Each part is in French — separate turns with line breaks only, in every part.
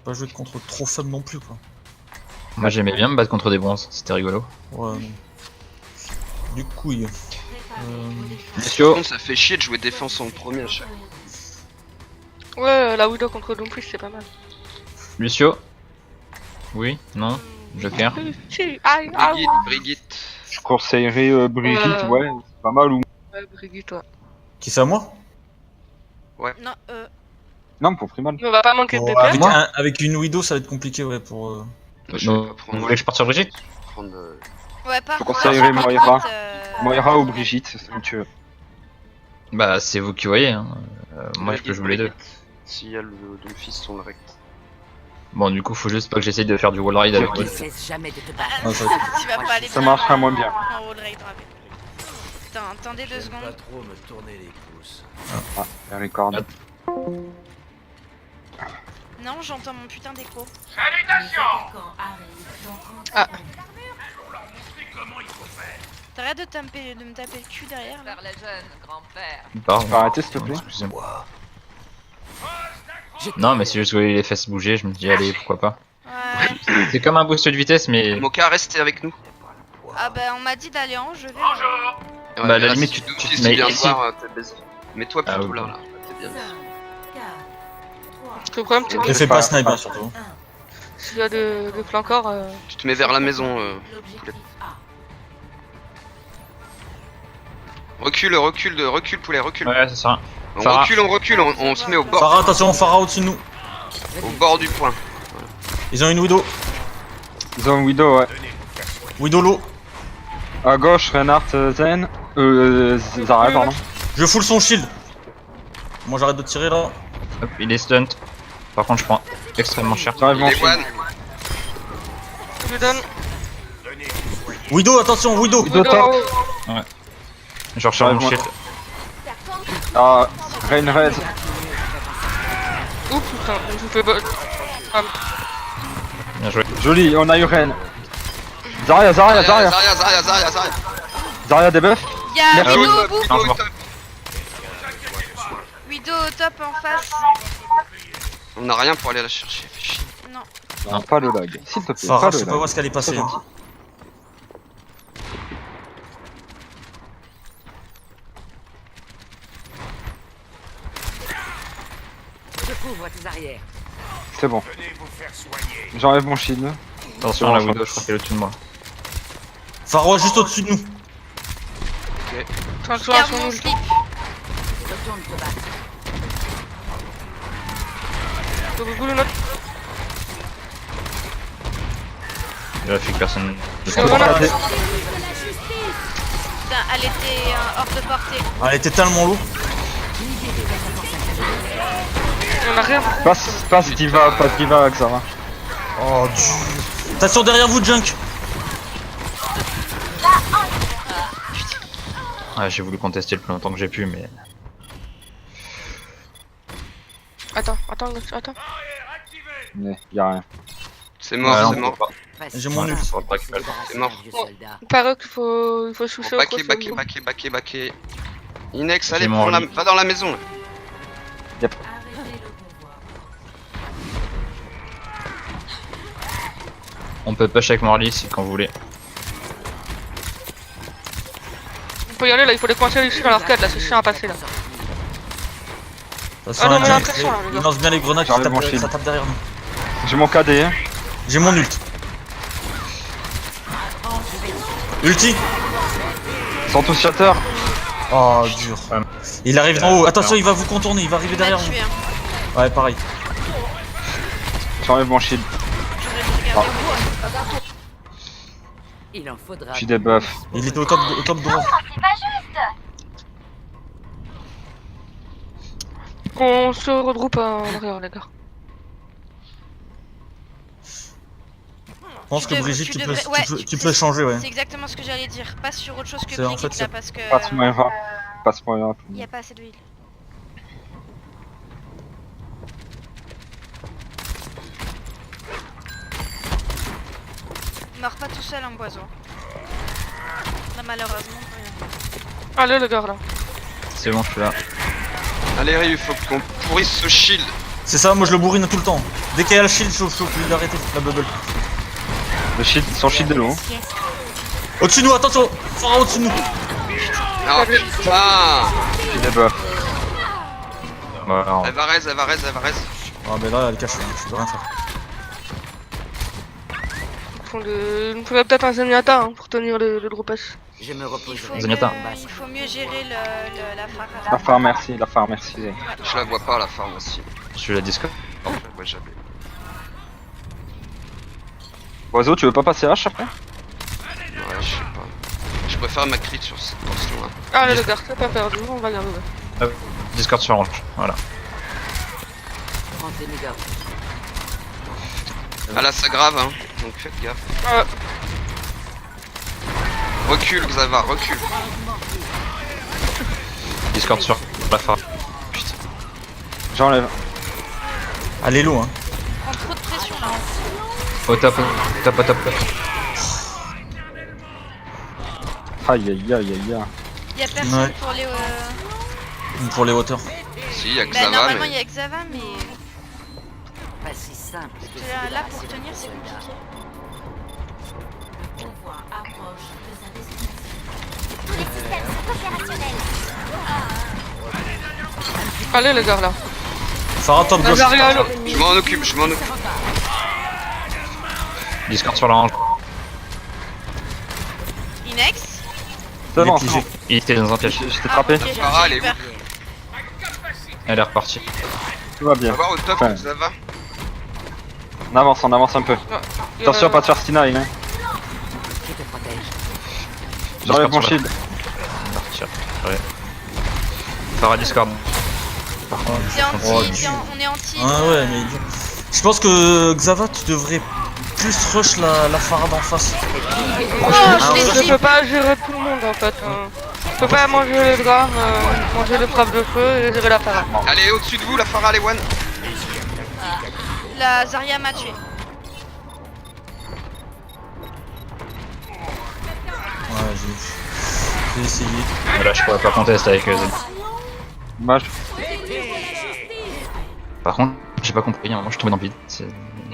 Pas jouer contre trop faible non plus quoi.
Moi j'aimais bien me battre contre des bronzes, c'était rigolo.
Ouais, non. Du couille.
Par
Lucio,
contre, ça fait chier de jouer défense en premier à chaque fois.
Ouais, la Widow contre Doomfist c'est pas mal.
Lucio. Oui, non, Joker.
Si, aïe, ah,
Brigitte.
Je conseillerais Brigitte, ouais, c'est pas mal ou.
ouais, Brigitte, ouais.
Qui c'est à moi?
Non,
Non, pour Freeman.
Mais on va pas manquer de
Bon,
DPS.
avec,
Moi
avec une Widow ça va être compliqué ouais pour...
Moi, je
Non,
vais pas
vous
prendre.
voulez que je parte sur Brigitte?
prendre
ouais, par
Je
contre,
conseillerais Moira. Moira ou
Brigitte.
Brigitte, c'est ce que tu veux.
Bah c'est vous qui voyez, hein. Moi je peux jouer les deux.
S'il y a le Doomfist, on le rect.
Bon du coup faut juste pas que j'essaye de faire du wall ride avec
Ok.
lui.
Cesse jamais de te battre.
Ah, ça va être-
Tu vas pas aller
Ça
bien
marchera moins bien.
en wall raid rapide. Putain, attendez 2 secondes.
trop me tourner les pouces.
Ah, la record.
Non, j'entends mon putain d'écho.
Ah.
T'arrêtes de me taper le cul derrière là.
Vers les jeunes, grand-père.
Pardon.
Faut arrêter, s'il te plaît.
Excusez-moi. Non mais si je voyais les fesses bouger, je me dis allez pourquoi pas.
Ouais.
C'est comme un boost de vitesse mais...
Moka, restez avec nous.
Ah bah on m'a dit d'aller en, je vais.
Ouais,
Bah, à la
là,
limite,
si
tu
Doomfist
mets
vient de
ici.
voir, t'es baisé. Mets-toi
Ah,
plutôt
ok.
là. T'es bien.
Le problème c'est
Ne
que
fais pas snipe hein, surtout.
s'il y a de flancors,
Tu te mets vers la maison. Recule, poulet, recule.
Ouais c'est ça.
On
Farah.
recule, on se met au bord,
Farah, attention, Farah au-dessus de nous.
au bord du point.
Ils ont une Widow.
Ils ont Widow, ouais.
Widow low.
À gauche, Reinhardt, Zen. Zarya, pardon.
Je full son shield. Moi j'arrête de tirer là.
Hop, il est stunt. Par contre je prends extrêmement cher.
J'arrive
Il
mon
est
shield.
one.
je lui donne.
Widow, attention, Widow.
Widow top.
Je recharge mon
Ouais,
shield.
Ah, Rain Red.
Ouh putain, je fais pas. Ah,
Bien joué.
Joli, on a eu Rain. Zarya.
Zarya.
Zarya debuff.
Y'a
Merci.
Widow au bout.
Non, je vois.
Widow au top en face.
On a rien pour aller la chercher, fais chier.
Non.
Non, pas le lag. S'il te plaît,
Farah,
pas
je
le
sais pas
lag.
voir ce qu'elle est passée.
C'est
hein.
gentil.
Je couvre tes arrières.
C'est bon. J'enlève mon shield.
Attention la Widow, je crois qu'elle est au-dessus de moi.
Farah juste au-dessus de nous.
transformation
Garde mon
ulti.
slip.
Retourne te battre.
Donc, vous voulez notre.
J'ai fait que personne.
C'est bon, là.
Putain, elle était hors de portée.
Ah, elle était tellement low.
On a rien.
Passe Diva avec ça va.
Oh dur. Attention derrière vous, Junk.
Ah, j'ai voulu contester le plus longtemps que j'ai pu mais...
Attends.
Mais y'a rien.
C'est mort,
Ouais,
c'est
on
mort.
peut pas.
J'ai mon ult.
Ça va pas récupérer.
C'est mort.
Il paraît qu'il faut soucier au crochet.
Baquer. Inex,
J'ai
allez,
mon
prends
lit.
va dans la maison. Là.
On peut push avec Morley si quand vous voulez.
On peut y aller là, il faut les coincer ici dans l'arcade là, c'est chiant à passer là.
Attention,
Ah non,
elle
mais
tire.
l'impression, là, les gars.
Il lance bien les grenades,
J'arrive mon shield.
ça tape derrière nous.
J'ai mon KD. Hein.
J'ai mon ult. Ulti.
Ils sont tous shatter.
Oh dur. Il arrive d'en haut. Attention, il va vous contourner, il va arriver
Il m'a
derrière
tué.
nous.
Hein.
Ouais, pareil.
J'enlève mon shield.
J'aurais dû regarder.
Il en faudra.
J'ai des buffs.
Il était au top droit.
On se regroupe en arrière les gars.
Je pense que Brigitte,
Tu devrais-
tu peux changer, ouais.
C'est exactement ce que j'allais dire. Pas sur autre chose que
C'est- en
Brigitte
fait,
là
c'est-
parce que.
Passe Moira. Passe Moira.
Il y a pas assez d'huile. Meurs pas tout seul en boison. Là malheureusement rien.
Allez les gars là.
C'est bon, je suis là.
Allez, Ryu, faut qu'on pourrisse ce shield.
C'est ça, moi je le bourrine tout le temps. Dès qu'il y a le shield, chauffe, il arrêtez la bubble.
Le shield, son shield de l'eau.
Au-dessus de nous, attention! Phara au-dessus de nous!
Ah putain.
Il est buff.
Voilà.
Elle va raise, elle va raise, elle va raise.
Ah, mais là, elle cache, je peux rien faire.
Il me faudrait peut-être un Zenyatta hein, pour tenir le dropage.
Je me reposerai.
Zenyatta.
il faut mieux gérer la
La
Pharah.
pharmacie, la pharmacie.
Je la vois pas la pharmacie.
Je suis la Discord.
Ouais, j'avais.
Oiseau, tu veux pas passer H après?
Ouais, je sais pas. Je préfère ma crit sur cette portion là.
Ah les gars, c'est pas perdu, on va garder.
Discord sur orange. Voilà.
Prends tes mégas.
Ah là ça grave hein, donc faites gaffe. Recule Xava, recule.
Discord sur la fin. Putain.
J'enlève.
Allez, low, hein.
Prends trop de pression là.
Au top, top, top.
Aïe aïe aïe aïe aïe.
Y'a personne
Ouais.
pour les.
Pour les hauteurs.
Si, y'a
Bah,
Xava
normalement,
mais.
y'a Xava, mais.
Pas si simple que
Là, pour tenir, c'est compliqué.
Allez les gars là.
Phara top gauche.
Zarya, là.
Je m'en occupe, je m'en occupe.
Discord sur l'orange.
Inex.
C'est bon,
Il est
c'est bon.
piégé.
Il était dans un piège.
Je t'ai frappé.
Ok, j'ai
Pharah, elle
eu
est
peur.
Elle est repartie.
Tout va
On
bien.
va voir au top
Ouais.
Xava.
On avance un peu. Attention, pas de faire Stina, hein.
je te protège.
J'enlève mon
Discord sur
shield.
la partie. Ouais. Phara Discord.
C'est anti,
Oh,
on est anti.
Ah ouais, mais je pense que Xava, tu devrais plus rush la Phara d'en face.
Oh, je l'ai
Je
dit.
peux pas gérer tout le monde en fait. Je peux pas manger les drames, manger les frappes de feu et gérer la Pharah.
Allez, au-dessus de vous, la Pharah, les one.
La Zarya m'a tué.
Ouais, j'ai essayé.
Là, je pourrais pas contester avec Zen.
Dommage.
Par contre, j'ai pas compris, moi je suis tombé dans le vide.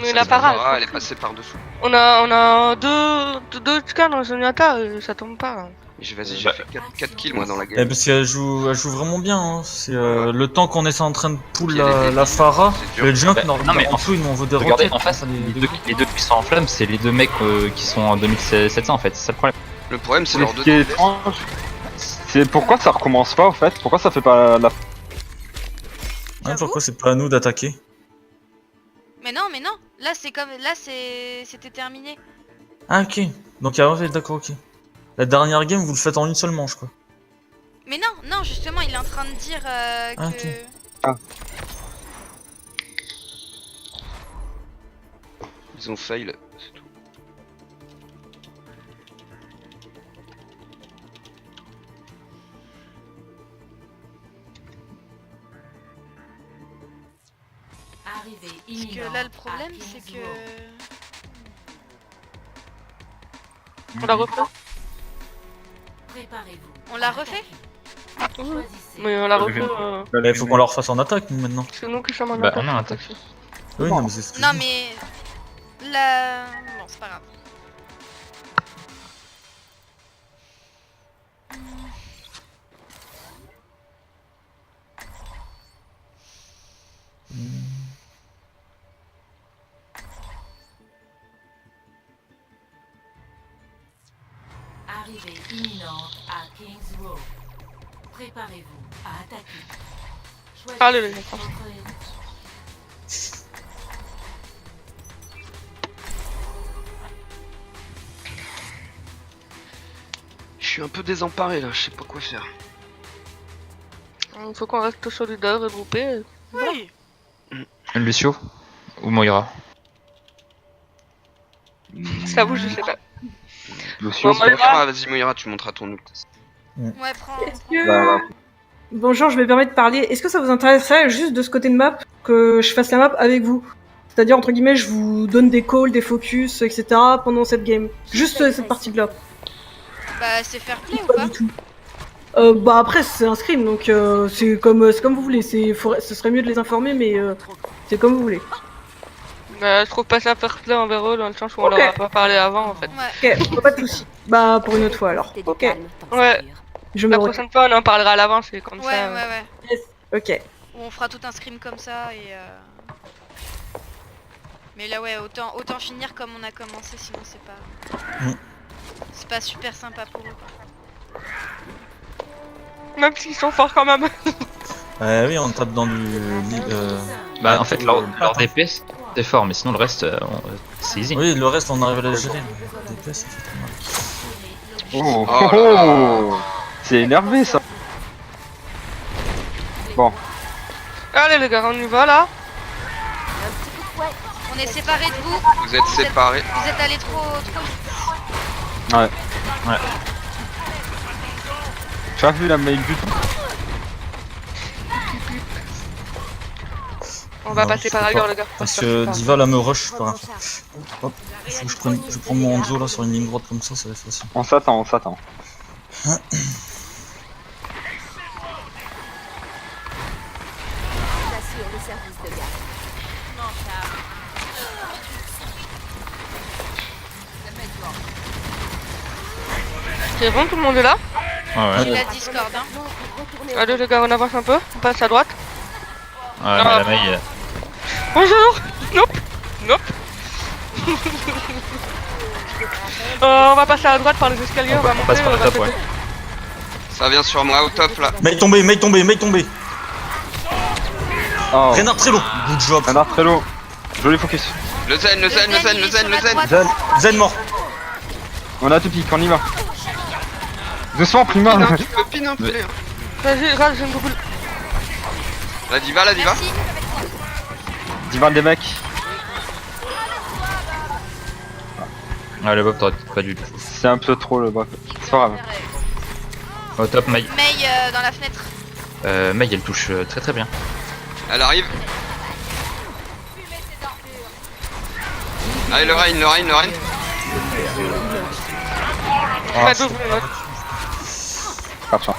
Mais la Pharah,
Pharah, elle est passée par dessous.
on a deux scans dans Zenyatta et ça tombe pas. Hein.
Vas-y, j'ai fait 4 kills moi dans la
Eh,
game.
parce qu'elle joue vraiment bien. Hein. C'est le temps qu'on est en train de pull
Ok, les
la Phara.
c'est dur.
Le junk,
Bah, non, mais
en dessous, ils m'envoient des
Regardez,
roquettes.
en face, les deux qui sont en flamme, c'est les deux mecs qui sont en 2700 en fait, c'est ça le problème.
Le problème c'est
Mais
leur
ce
deux
qui est
DPS.
étrange, c'est pourquoi ça recommence pas en fait. Pourquoi ça fait pas la.
Hein, pourquoi c'est pas à nous d'attaquer?
Mais non. Là, c'est comme. Là, c'était terminé.
Ah, ok. Donc, d'accord, ok. La dernière game, vous le faites en une seule manche, quoi.
Mais non, justement, il est en train de dire
Ah,
que.
ok.
Ils ont fail, c'est tout.
Parce que là, le problème, c'est que.
On la refait.
On l'a refait.
Mais on la refait.
Il faut qu'on leur fasse en attaque, nous, maintenant.
C'est nous qui sommes en
Bah,
attaque.
on est en attaque.
Oui, non, mais c'est ce que
Non,
je dis.
mais. Là. Bon, c'est pas grave.
Arrivée imminente à Kings Row. Préparez-vous à attaquer. Choisissez
Allez, les gars.
votre ennemi.
Je suis un peu désemparé là, je sais pas quoi faire.
Il faut qu'on reste solidaires et groupés.
Oui.
Lucio ou Moira?
Ça vous, je sais pas.
Lucio,
Bon, bah,
Moira, vas-y Moira, tu monteras ton ult.
Ouais, prends.
Est-ce que... Bonjour, je me permets de parler. Est-ce que ça vous intéresserait juste de ce côté de map que je fasse la map avec vous? C'est-à-dire, entre guillemets, je vous donne des calls, des focus, etc. pendant cette game. Juste cette partie-là.
Bah, c'est fair play ou
Pas
pas?
du tout. Bah après, c'est un scrim, donc c'est comme vous voulez. Ce serait mieux de les informer, mais c'est comme vous voulez.
Bah, je trouve pas ça fair play envers eux dans le sens où on
Ok.
leur a pas parlé avant en fait.
Ouais.
Ok, pas de soucis. Bah, pour une autre fois alors. Ok,
Ouais.
je me
La
retiens.
prochaine fois, on en parlera à l'avance et comme
Ouais,
ça.
ouais, ouais.
Ok.
On fera tout un scrim comme ça et Mais là ouais, autant finir comme on a commencé, sinon c'est pas...
Mm.
C'est pas super sympa pour eux quoi.
Même s'ils sont forts quand même.
Oui, on tape dans du...
Bah en fait leur DPS c'est fort, mais sinon le reste c'est easy.
Oui, le reste on arrive à les gérer. Le DPS, ça fait très mal.
Oh,
Oh
oh,
là
oh. C'est énervé ça. Bon,
Allez les gars, on y va là.
On est séparés de vous,
Vous êtes séparés.
vous êtes allés trop vite.
j'ai pas vu la mail du tout.
On va
Non,
passer
je
par
sais
ailleurs
pas.
les gars.
Parce que Diva là me rush, je peux rien faire. Hop, faut que je prends mon Hanzo là sur une ligne droite comme ça va être facile.
On s'attend, on s'attend.
C'est bon, tout le monde est là.
Ouais,
J'ai la Discord hein.
Allez les gars, on avance un peu. On passe à droite.
ouais, la maille.
Bonjour. Nope. Nope. On va passer à droite par les escaliers. On va
On
monter.
passe par
on
le
va
top, ouais.
péter.
Ça vient sur moi au top là.
Mec tombé, mec tombé, mec tombé.
Oh,
Renard Trello, good job.
Renard Trello. Joli focus.
Le zen, le zen, le zen, le zen, le zen.
Zen, Zen mort.
On a tout pique, on y va. Doucement, Prima.
Non, tu peux pin un peu.
Vas-y, rage, j'aime beaucoup.
La diva, la diva.
Merci.
Divan des mecs.
Ouais, le Bob t'aurais peut-être pas dû le foutre.
C'est un peu trop le bras. C'est pas grave.
Au top, Mei.
May dans la fenêtre.
Mei elle touche très très bien.
Elle arrive. Allez, le Rain, le Rain, le Rain.
Pas d'ouvre, ouais.
Pas de chance.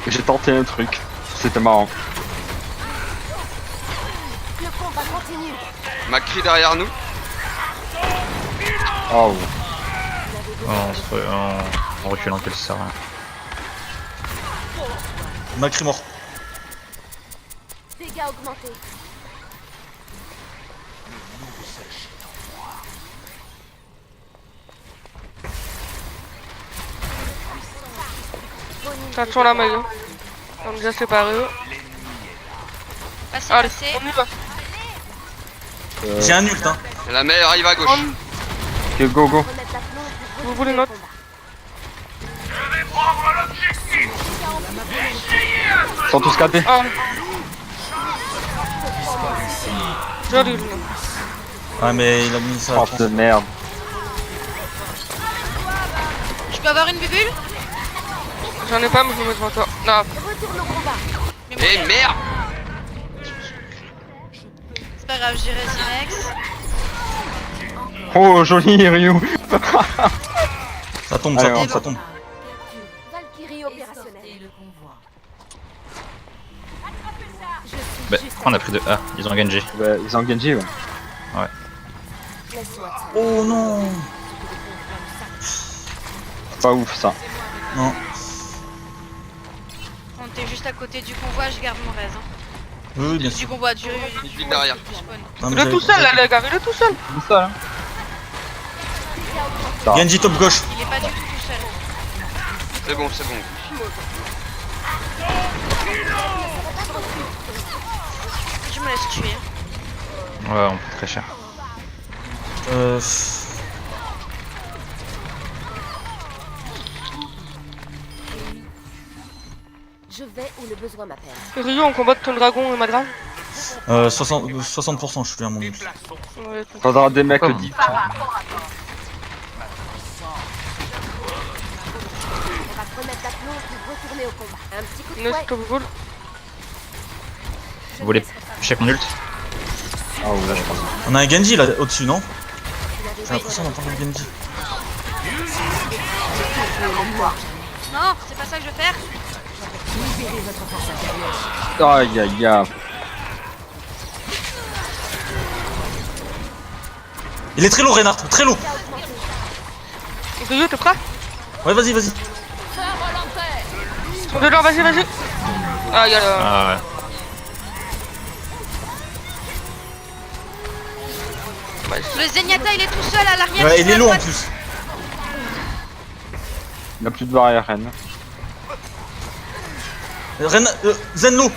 J'ai tenté un truc. C'était marrant.
Macri derrière nous.
Oh.
En reculant qu'elle sert à rien.
Macri mort.
Dégâts augmentés.
Attention la maille. On est déjà séparés.
Passez,
Allez,
passez.
on y va.
J'ai un ult hein.
La Mei arrive à gauche.
Ok, go go.
Vous voulez notre.
Ils sont tous capés.
Ah. Joli le nom.
Ah mais il a mis ça.
Oh de merde.
Je peux avoir une bubule?
J'en ai pas, mais je me mets devant toi. Non.
Eh merde.
C'est pas grave, j'irai Zinex.
Oh joli Ryu.
Ça tombe,
Allez,
ça tombe,
on-
ça tombe.
Valkyrie opérationnelle.
Sortez le convoi.
Bah, on a pris de A, ils ont Genji.
Bah, ils ont Genji, ouais.
Oh non.
C'est pas ouf ça.
Non.
On était juste à côté du convoi, je garde mon raise. Hein.
Oui, bien
Du
sûr.
convoi, du
Vite derrière.
spawn.
Non,
Il
mais
est tout seul là, les gars, il est tout seul.
C'est ça, hein.
Genji top gauche.
Il est pas du tout tout seul.
C'est bon, c'est bon.
Je me laisse tuer.
Ouais, on coûte très cher.
Euh...
Je vais où le besoin m'appelle.
Ryu, on combat ton dragon et Madra.
60%, je suis à mon ult.
Ouais,
Faudra des mecs
Oh.
dit.
On va se remettre d'aplomb pour retourner au combat. Un petit coup de
Neuf
fouet.
top goal.
Vous voulez check mon ult?
Ah ouais, je pense.
On a un Genji là au-dessus, non? J'ai l'impression d'entendre un Genji.
Non, c'est pas ça que je veux faire.
Aïe aïe aïe.
Il est très lourd, Reinhardt, très lourd.
Guillaume, t'es prêt?
Ouais, vas-y, vas-y.
Dedans, vas-y, vas-y. Ah, y'a le...
Ah ouais.
Le Zenyatta il est tout seul à l'arrière.
Ouais,
sur
il est
la
lourd en
droite.
plus.
Il a plus de barrière, Ren.
Ren, Zenlo,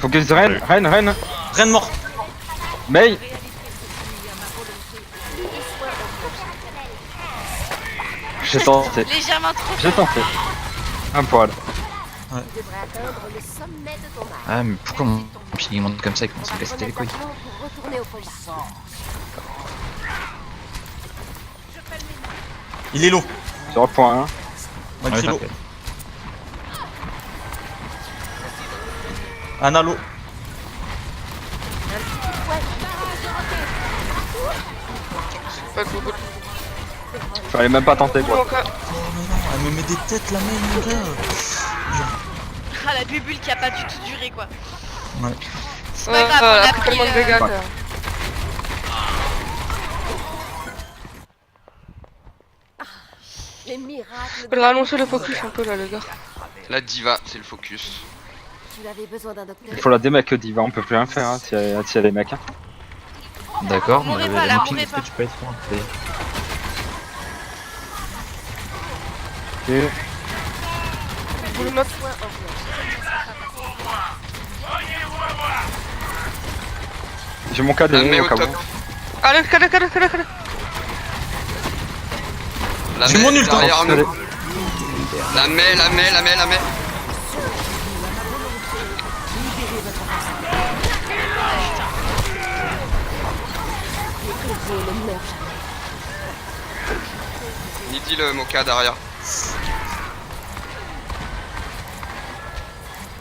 Focus Ren, Ren.
Ren mort.
Mei. J'ai tenté.
Légèrement trop.
J'ai tenté. Un poil.
Tu devrais atteindre le sommet de ton arc.
Ah, mais pourquoi mon ping monte comme ça, il commence à me casser les couilles.
Maintenant, pour retourner au combat.
Il est low.
0 point 1.
Ouais,
Ouais,
très low.
t'inquiète.
Anna low.
Pas cool.
Fallait même pas tenter quoi.
Donc,
Oh mais non, elle me met des têtes la même, mon gars.
Ah la bubule qui a pas du tout duré quoi.
Ouais.
C'est pas grave, on
elle
a
a pris
pris
tellement de dégâts
le...
que...
Les miracles.
Faudrait annoncer le focus un peu là, les gars.
La diva, c'est le focus.
Tu avais besoin d'un docteur.
Il faut la démec Diva, on peut plus rien faire hein, s'il y a des mecs. Hein.
D'accord,
On
mais
mourrait pas, là,
mon
on
ping,
mourrait
est-ce que
pas.
tu peux être loin?
Ok.
Vous le note.
J'ai mon KD
La mets
au
au
cas
top.
où.
Allez, cadé.
La
J'ai
mets
mon ult, hein.
derrière
Allez.
nous. La mets. Nidi le Moka derrière.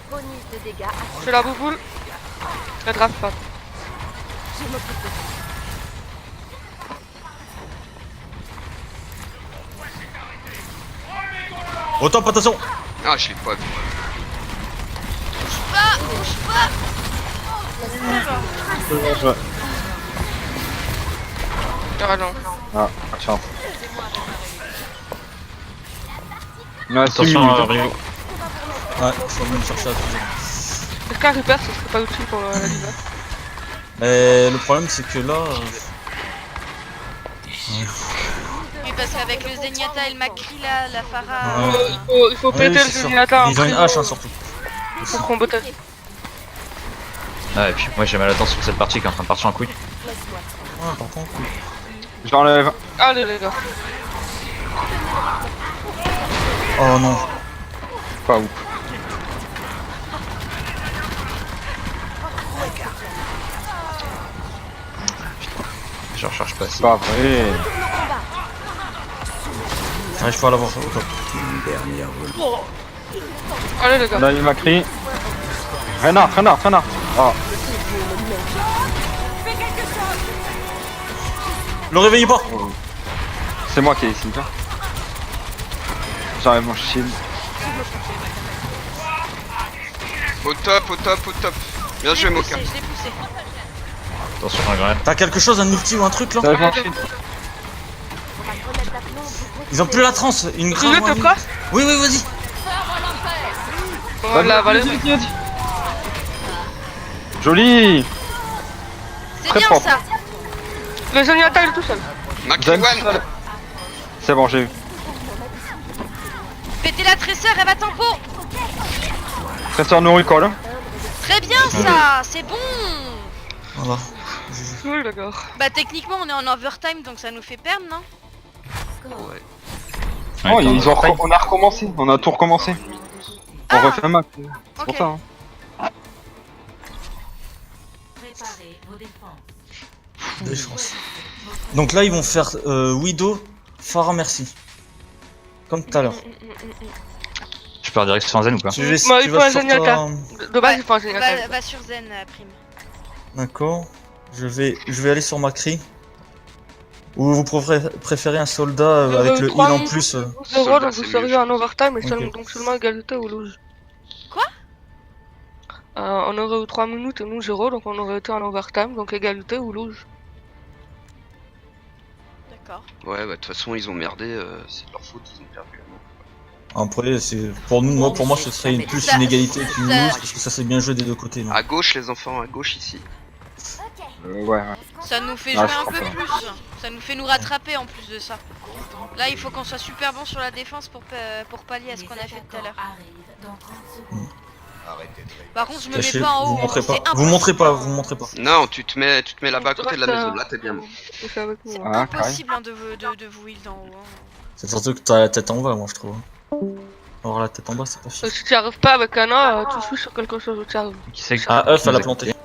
Bonus de dégâts.
Je fais la bouboule. La drape pas.
Je m'occupe de ça.
Au top, attention.
Ah, je l'ai pas vu.
T'as raison.
Ah, pas de chance. Il reste une
Attention,
minute, hein.
Rio.
Ouais, faut même chercher à toujours.
Est-ce qu'un Reaper ce serait pas utile pour la diva?
Mais le problème c'est que là.
Oui parce qu'avec le Zenyatta et le Macri là, la Pharah...
Ouais.
Il faut
Ouais,
péter le
c'est sûr.
Zenyatta.
Ils ont une hache hein, surtout.
Pour combo test.
Ah, et puis moi j'ai mal à la tête sur cette partie qui est en train de partir en couille.
Ouais, par contre.
J'enlève.
Allez les gars.
Oh non.
Pas ouf.
Je recharge pas assez.
Pas vrai.
J'arrive pas à l'avoir au top.
Allez les gars.
Là il m'a crié. Renard. Oh.
Le réveillez pas.
C'est moi qui ai ici. J'enlève mon shield.
Au top. Bien joué Moka.
Je l'ai poussé.
Attention, un grenade.
T'as quelque chose, un ulti ou un truc là?
J'enlève mon shield.
Ils ont plus la transe. Une
Tu
grave.
veux te prêt?
Oui, vas-y.
Voilà, Valérie.
Joli.
C'est
Très
bien
propre.
ça.
Le Zenyatta il est tout seul.
Macri
J'aime
one.
ça. C'est bon, j'ai eu.
Pétez la tresseur, elle va tempo.
Tresseur no recall.
Très bien ça, c'est bon.
Voilà.
Oui d'accord.
Bah techniquement on est en overtime donc ça nous fait perdre non?
Ouais.
Oh, on a recommencé. On a tout recommencé. On refait un match. C'est
Ok.
pour ça. Hein.
Préparez vos défenses.
Défense. Donc là ils vont faire Widow, Pharah Merci. Comme tout à l'heure.
Je pars direct sur un zen ou pas?
Tu vas,
Moi,
tu
il
vas
faut un
sur
Zenyatta.
ta-
De base il faut un Zenyatta.
Va sur Zen prime.
D'accord. Je vais aller sur Macri. Ou vous préférez un soldat avec le heal en plus
0
Soldat,
donc
c'est
vous
mieux,
seriez
je
en overtime et
Ok.
donc seulement égalité ou lose.
Quoi?
On aurait eu 3 minutes et nous 0 donc on aurait été en overtime donc égalité ou lose.
D'accord.
Ouais, bah de toute façon, ils ont merdé, c'est de leur faute, ils ont perdu.
Après, c'est pour nous, pour moi, ce serait plus
Ça-
une égalité qu'une
ça-
lose, parce que ça s'est bien joué des deux côtés. donc.
À gauche, les enfants, à gauche ici.
Ouais.
Ça nous fait
Ah,
jouer
je
un
comprends.
peu plus. Ça nous fait nous rattraper en plus de ça. Là, il faut qu'on soit super bon sur la défense pour pallier à ce
Les
qu'on a fait tout à
attaquants
l'heure.
arrivent dans 30 secondes.
Par contre, je me
Cachez,
mets pas en haut.
vous montrez
hein.
pas,
C'est
vous
impossible.
montrez pas, vous montrez pas.
Non, tu te mets là-bas à côté de la maison, là t'es bien.
C'est avec nous.
C'est
hein.
Ah, carré.
impossible hein, de vous heal d'en haut. hein.
C'est surtout que t'as la tête en bas, moi, je trouve. Avoir la tête en bas, c'est pas chiant.
Si tu n'y arrives pas avec un A, tu switches sur quelque chose où tu arrives.
Qui c'est que-
Ah, œuf, elle a planté.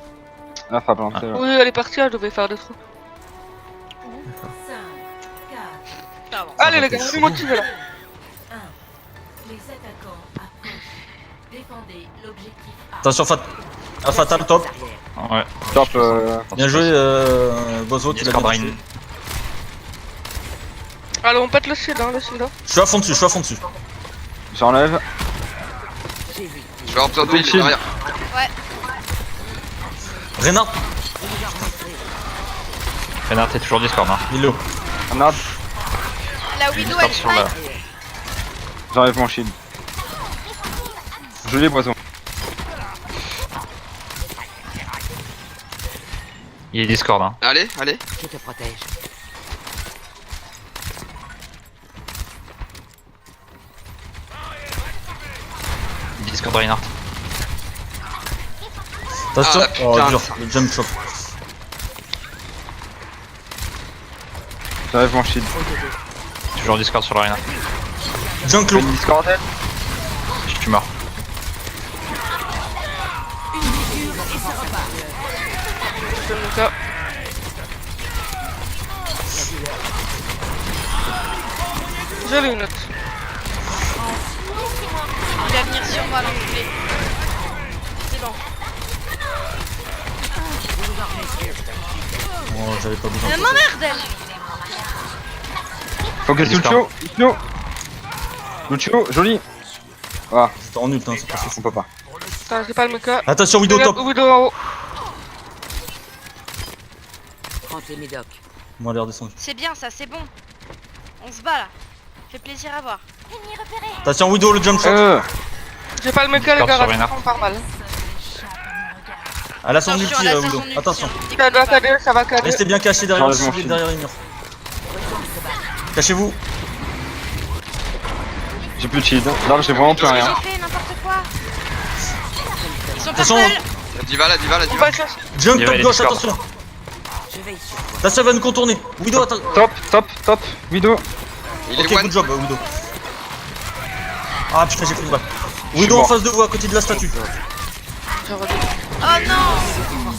Ah, ça a planté. ouais.
Oui, elle est partie, elle devait faire des trous.
5, 4,
Pardon.
Allez les gars, on est motivés là.
1. Les attaquants approchent. Défendez l'objectif A.
Attention, Fatal, top.
Ouais.
Top,
Bien joué, Bozo, tu l'as bien
Discord
touché.
Rain.
Allez, on pète le shield, hein, le shield. hein.
Je suis à fond dessus, je suis à fond dessus.
j'enlève.
J'ai vu.
Je vais avoir besoin de
Petit
il est
shield.
derrière.
Reynard,
Renard, t'es toujours Discord, hein.
il est où?
Regarde,
La Widow,
Discord
elle
sur la.
fight.
j'enlève mon shield. Joli poison.
Il est Discord, hein.
Allez, allez.
Je te protège.
Discord Reinhardt.
Attention,
Ah,
oh
putain.
dur, le jump chop.
J'enlève mon shield.
Toujours Discord sur le Reinhardt.
Junk low.
Une discordelle.
Je suis mort.
C'est le cas. J'ai une note.
Il va venir sur moi, l'enculé. C'est bon.
Oh, j'avais pas besoin.
M'emmerde, elle.
Focus
Discord.
Lucio. Lucio, joli. Ah,
J'étais en ult, hein, c'est pas
on
possible.
peut pas.
Putain, j'ai pas le mecha.
Attention, Widow top.
Widow en haut.
Prends tes médocs.
Moi, l'air descendu.
C'est bien, ça, c'est bon. On se bat là. Fait plaisir à voir.
Attention, Widow, le jump shot.
J'ai pas le mecha, les
Discord
gars,
sur
raté,
Reinhardt.
on part mal.
Elle a son
Attention,
ulti,
elle a
Widow.
son ulti,
Attention.
hein.
Ça doit cader, ça va cader.
Restez bien cachés derrière,
J'enlève mon shield.
derrière les murs. Cachez-vous.
J'ai plus de shield. Là, j'ai vraiment plus
Qu'est-ce que
rien.
j'ai fait, n'importe quoi. Ils sont
Attention.
purple.
La diva, la diva, la
On
diva.
va chercher.
Junk
Il y
top
avait
gauche,
Discord.
attention.
Je veille sur toi.
Attention, elle va nous contourner. Widow, attends.
Top. Widow.
Il
Ok,
est one.
good job, Widow. Ah putain, j'ai pris une balle. Widow en
mort.
face de vous, à côté de la statue.
Oh non.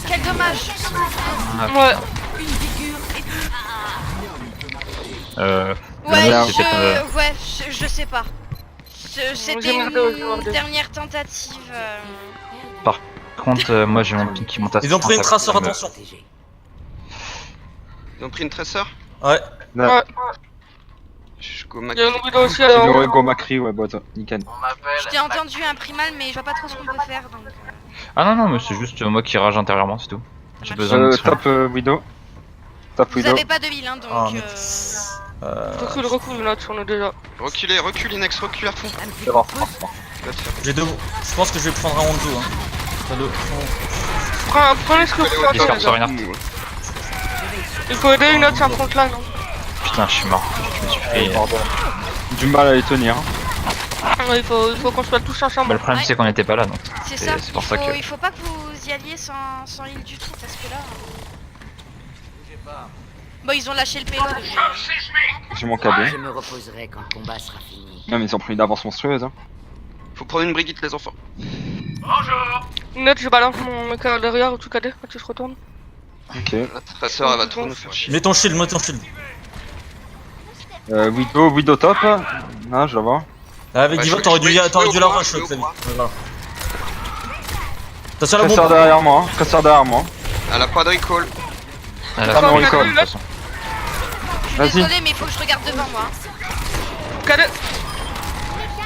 Quel dommage.
Ouais.
Ouais,
Merde.
je sais pas. C'était
J'ai merdé, j'ai
une
merdé.
dernière tentative.
Par contre, moi j'ai mon ping qui monte à
Ils ont pris une
50,
traceur,
ça me-
attention.
Protégé.
Ils ont pris une tresseur.
Ouais.
Ouais.
Je go mac.
Il y a une Widow aussi,
Il
alors.
aurait go Macri, ouais, bah, nickel.
Je t'ai entendu un primal, mais je vois pas trop ce qu'on peut faire. Donc...
Ah non, mais c'est juste moi qui rage intérieurement, c'est tout. J'ai besoin de.
Top Widow. Top
Vous
Widow.
avez pas de heal, hein, donc.
Ah, mais-
Recule, une note, on est déjà.
Reculez, recule Inex, recule à fond.
C'est bon.
Va te faire.
J'ai deux. Je pense que je vais prendre un Hanzo. Hein. T'as deux.
Prenez ce que vous faites,
Discord
les
sur
gars.
Reinhardt.
Il faut aider une note sur un frontline. hein.
Putain, je suis mort. Je me suis fait.
Du mal à les tenir.
Ouais, il faut qu'on soit tous
Bah,
ensemble.
le problème c'est qu'on était pas là donc.
C'est ça.
C'est pour ça que.
Il faut pas que vous y alliez sans heal du tout, parce que là. Bon, ils ont lâché le payload.
J'ai mon KB.
Je me reposerai quand le combat sera fini.
Même ils ont pris une avance monstrueuse. Hein.
Faut prendre une Brigitte, les enfants.
Une note, je balance mon mecha derrière, tout cadet, quand tu te retournes.
Ok.
La tresseur, elle va trop nous faire chier.
Mets ton shield, mets ton shield.
Widow top. Non, je la vois.
Ah, avec
Ouais,
Diva,
je-
t'aurais
je
dû
vais-
t'aurais
je
dû
vais
la
au
rush,
point, je vais
Xavier.
au
Ouais, voilà. Attention à la
Tresseur
bombe.
derrière moi. Tresseur derrière moi.
Elle a pas de recall.
Elle a
Ah,
fait
non,
le
recall.
de toute façon.
Je suis
Vas-y.
désolée, mais il faut que je regarde devant moi.
Cadet.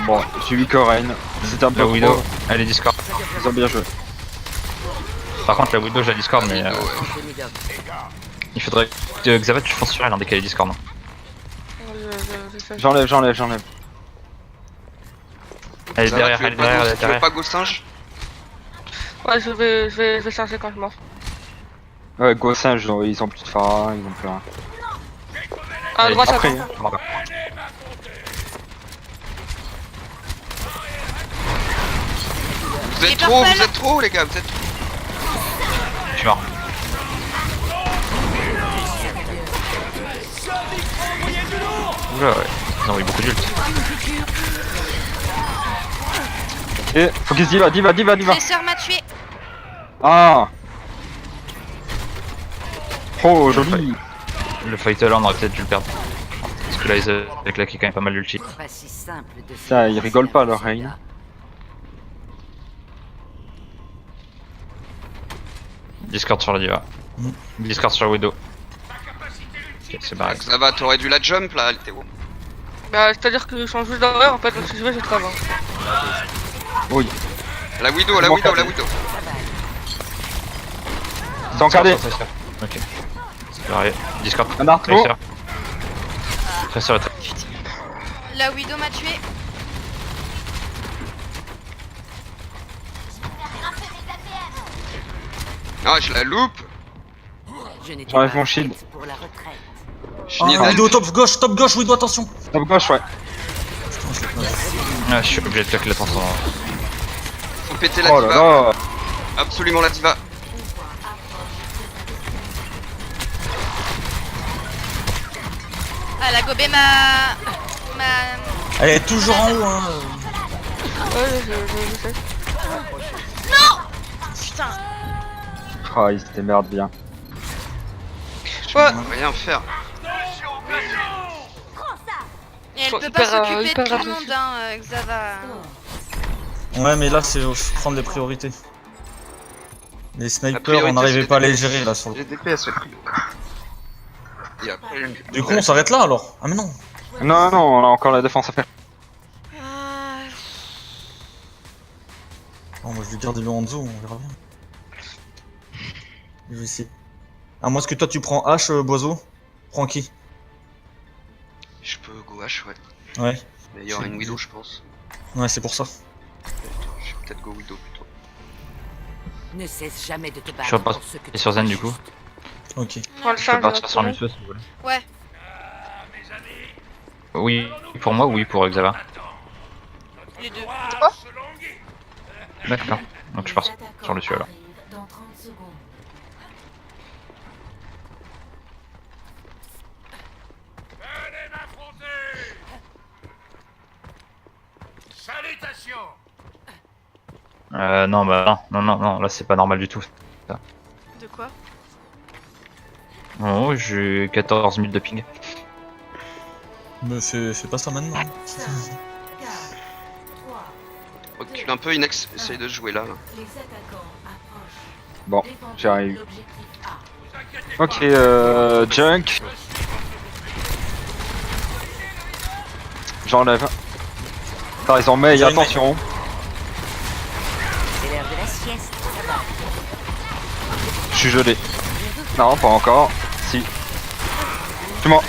Bon, j'ai vu Corain. C'était un peu
La
trop.
Widow, elle est Discord.
Ils ont bien joué.
Par contre, la Widow, j'ai la Discord, mais
Widow, ouais.
Prends tes médocs.
il faudrait que Xavier tu fonces sur elle hein, dès qu'elle est Discord. Non
J'enlève.
Elle est
Ça va,
derrière,
tu veux
elle est
pas
derrière,
go-
elle est
tu veux
derrière.
pas go singe?
Ouais, je vais charger quand je mors.
Ouais, go singe, ils ont plus de phare, ils ont plus rien.
À droite, à
Après,
droite.
Vous êtes trop les gars, vous êtes trop.
Je suis mort. Oula, ouais. Ils ont envoyé beaucoup d'ult.
et focus diva.
Tresseur m'a tué.
Ah. Oh, joli.
Le fighter là, on aurait peut-être dû le perdre. Parce que là, ils avaient claqué quand même pas mal d'ulti.
Pas si simple de
Ça, ils rigolent pas, leur reine.
Discord sur la diva. Discord sur Widow. Ok, c'est barré.
Ça va, t'aurais dû la jump là, Théo.
Bah, c'est-à-dire que je change juste d'horreur en fait, donc si je vais, je travaille.
Oui.
La Widow.
Ils sont encadrés.
Ok. C'est barré. Discord.
Un arc.
Tracer. Tracer est très...
La Widow m'a tué.
Ah, je la loupe.
Je n'étais
J'enlève
pas
mon shield.
prête pour la retraite.
Je
Ah,
n'y ai
Widow top gauche, Widow, attention.
Top gauche, ouais.
Ah, je suis obligé de claquer la transformation.
Faut péter la
Oh là
diva.
là.
Absolument la diva.
Ah, la gobé m'a...
Elle est toujours en haut, hein.
Ouais, je sais.
Putain.
Ah, ils se démerdent bien.
Je peux rien faire.
Et elle
Faut
peut pas
hyper,
s'occuper de
hyper
tout le
rapide.
monde, hein, Xava.
Ouais, mais là, c'est prendre les priorités. Les snipers,
priorité,
on n'arrivait
c'est
pas à les
les
gérer là sur le.
Les DPS, et après,
Du coup, on s'arrête là alors. Ah, mais non.
Non, on a encore la défense à faire.
Ah,
Bon, moi je vais garder le Hanzo, on verra bien. Je vais essayer. À moins que toi tu prends H, Boiseau. Prends qui?
je peux go H, ouais.
Ouais.
Mais il y aura une Widow, je pense.
Ouais, c'est pour ça.
Je vais peut-être go Widow plutôt.
Ne cesse jamais de te battre.
Je suis reparti
pour ce que
et
tu
sur Zen
crois
du coup.
juste.
Ok.
Prends le
Je peux
charge.
partir sur Lucio si vous voulez.
ouais.
Oui pour moi, oui pour Xava.
Les deux.
D'accord. Donc je pars sur Lucio alors.
Dans 30 secondes.
Non, bah non, là c'est pas normal du tout.
De quoi?
Oh, j'ai 14 000 de ping.
Mais fais pas ça maintenant.
5, 4, 3,
Recule un peu, Inex, essaye de jouer là.
les attaquants approchent.
Bon,
Défendez
j'arrive.
l'objectif A.
Ok, Junk. J'enlève. Par exemple, mais
J'enlève.
attention.
C'est l'heure de la sieste. Ça va.
Je suis gelé. Non, pas encore. Si. Tu mens.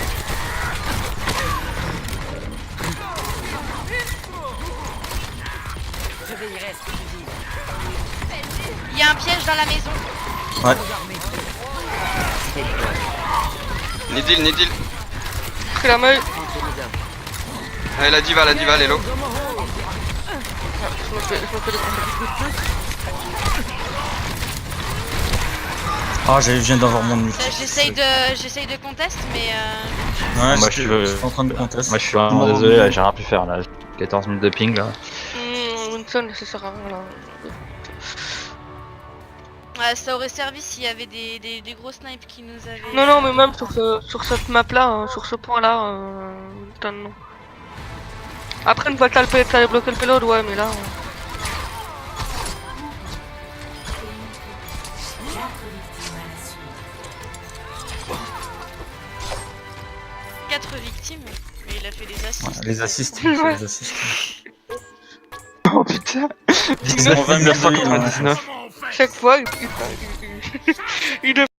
Je veillerai à ce que tu vives.
Il y a un piège dans la maison.
Nidil.
Pris la maille.
Prends tes médocs.
Allez, la diva, elle est low.
Je me fais des contacts.
Ah, je viens d'avoir mon ult.
Là, j'essaye de contest, mais
Ouais,
Moi,
j'étais-
je suis-
j'étais en train de contester.
Moi je suis vraiment désolé, là, j'ai rien pu faire là. 14 000 de ping là.
Winston, ça sert à rien là.
ça aurait servi s'il y avait des gros snipes qui nous avaient...
Non, mais même sur cette map là, sur ce point là, putain non. Après, une fois que t'as bloqué le payload, ouais, mais là.
4 victimes, mais il a fait des assists.
Ouais, les assists.
Ouais.
Les assists.
Oh putain.
19, 20 000 de heal, ouais.
1999.
Chaque fois, il